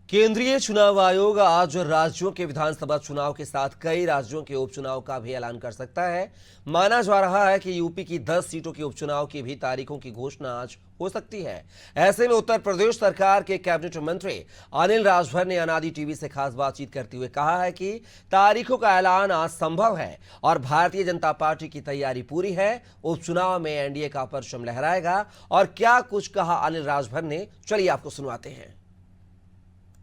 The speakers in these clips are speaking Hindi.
केंद्रीय चुनाव आयोग आज राज्यों के विधानसभा चुनाव के साथ कई राज्यों के उपचुनाव का भी ऐलान कर सकता है। माना जा रहा है कि यूपी की 10 सीटों के उपचुनाव की भी तारीखों की घोषणा आज हो सकती है। ऐसे में उत्तर प्रदेश सरकार के कैबिनेट मंत्री अनिल राजभर ने अनादि टीवी से खास बातचीत करते हुए कहा है कि तारीखों का ऐलान आज संभव है और भारतीय जनता पार्टी की तैयारी पूरी है। उपचुनाव में एनडीए का परचम लहराएगा। और क्या कुछ कहा अनिल राजभर ने, चलिए आपको सुनवाते हैं।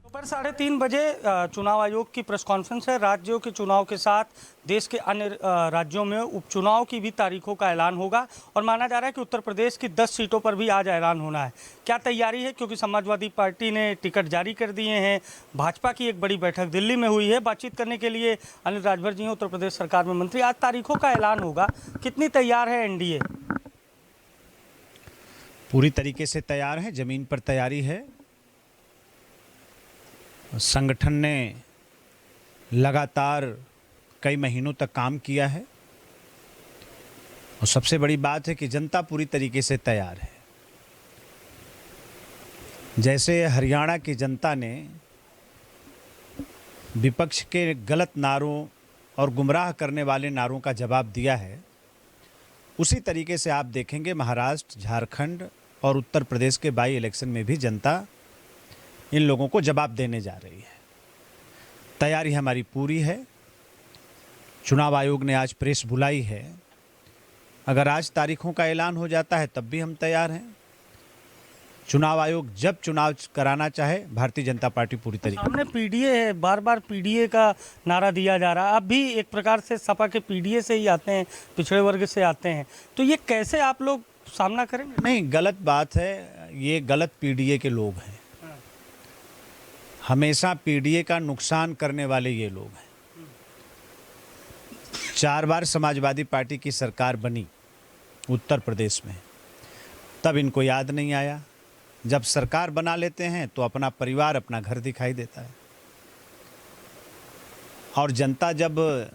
दोपहर 3:30 बजे चुनाव आयोग की प्रेस कॉन्फ्रेंस है। राज्यों के चुनाव के साथ देश के अन्य राज्यों में उपचुनाव की भी तारीखों का ऐलान होगा और माना जा रहा है कि उत्तर प्रदेश की 10 सीटों पर भी आज ऐलान होना है। क्या तैयारी है, क्योंकि समाजवादी पार्टी ने टिकट जारी कर दिए हैं। भाजपा की एक बड़ी बैठक दिल्ली में हुई है। बातचीत करने के लिए अनिल राजभर जी हैं, उत्तर प्रदेश सरकार में मंत्री। आज तारीखों का ऐलान होगा, कितनी तैयार है एनडीए? पूरी तरीके से तैयार है, जमीन पर तैयारी है। संगठन ने लगातार कई महीनों तक काम किया है और सबसे बड़ी बात है कि जनता पूरी तरीके से तैयार है। जैसे हरियाणा की जनता ने विपक्ष के गलत नारों और गुमराह करने वाले नारों का जवाब दिया है, उसी तरीके से आप देखेंगे महाराष्ट्र, झारखंड और उत्तर प्रदेश के बाई इलेक्शन में भी जनता इन लोगों को जवाब देने जा रही है। तैयारी हमारी पूरी है। चुनाव आयोग ने आज प्रेस बुलाई है। अगर आज तारीखों का ऐलान हो जाता है तब भी हम तैयार हैं। चुनाव आयोग जब चुनाव कराना चाहे, भारतीय जनता पार्टी पूरी तरीके सामने पीडीए है, बार बार पीडीए का नारा दिया जा रहा है। अब भी एक प्रकार से सपा के पीडीए से ही आते हैं, पिछड़े वर्ग से आते हैं, तो ये कैसे आप लोग सामना करेंगे? नहीं, गलत बात है। ये गलत पीडीए के लोग हैं। हमेशा पीडीए का नुकसान करने वाले ये लोग हैं। 4 बार समाजवादी पार्टी की सरकार बनी उत्तर प्रदेश में, तब इनको याद नहीं आया। जब सरकार बना लेते हैं तो अपना परिवार, अपना घर दिखाई देता है। और जनता जब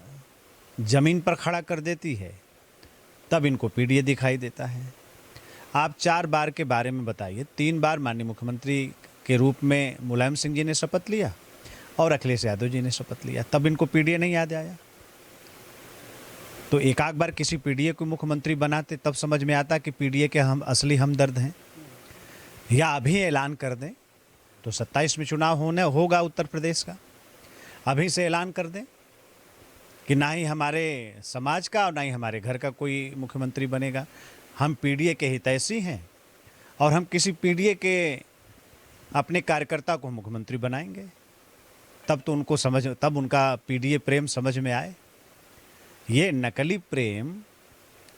जमीन पर खड़ा कर देती है तब इनको पीडीए दिखाई देता है। आप 4 बार के बारे में बताइए। 3 बार माननीय मुख्यमंत्री के रूप में मुलायम सिंह जी ने शपथ लिया और अखिलेश यादव जी ने शपथ लिया, तब इनको पीडीए नहीं याद आया। तो एक आध बार किसी पीडीए को मुख्यमंत्री बनाते तब समझ में आता कि पीडीए के हम असली हमदर्द हैं। या अभी ऐलान कर दें तो 27 में चुनाव होगा उत्तर प्रदेश का। अभी से ऐलान कर दें कि ना ही हमारे समाज का और ना ही हमारे घर का कोई मुख्यमंत्री बनेगा। हम पीडीए के हितैषी हैं और हम किसी पीडीए के अपने कार्यकर्ता को मुख्यमंत्री बनाएंगे, तब उनका पीडीए प्रेम समझ में आए। ये नकली प्रेम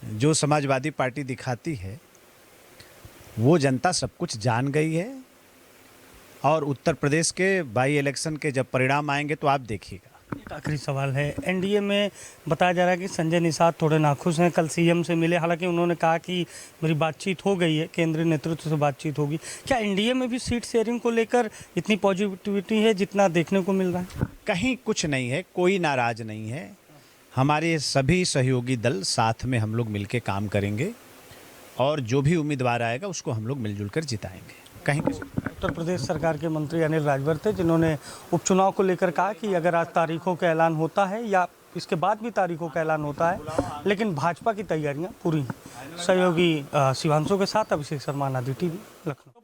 जो समाजवादी पार्टी दिखाती है, वो जनता सब कुछ जान गई है। और उत्तर प्रदेश के बाई इलेक्शन के जब परिणाम आएंगे तो आप देखिएगा। एक आखिरी सवाल है, एनडीए में बताया जा रहा है कि संजय निषाद थोड़े नाखुश हैं। कल सीएम से मिले, हालांकि उन्होंने कहा कि मेरी बातचीत हो गई है, केंद्रीय नेतृत्व से बातचीत होगी। क्या एनडीए में भी सीट शेयरिंग को लेकर इतनी पॉजिटिविटी है जितना देखने को मिल रहा है? कहीं कुछ नहीं है, कोई नाराज नहीं है। हमारे सभी सहयोगी दल साथ में हम लोग मिलकर काम करेंगे और जो भी उम्मीदवार आएगा उसको हम लोग मिलजुल कर जिताएंगे। कहीं उत्तर प्रदेश सरकार के मंत्री अनिल राजभर थे, जिन्होंने उपचुनाव को लेकर कहा कि अगर आज तारीखों का ऐलान होता है या इसके बाद भी तारीखों का ऐलान होता है, लेकिन भाजपा की तैयारियां पूरी हैं। सहयोगी शिवांशु के साथ अभिषेक शर्मा, अनादि टीवी, लखनऊ।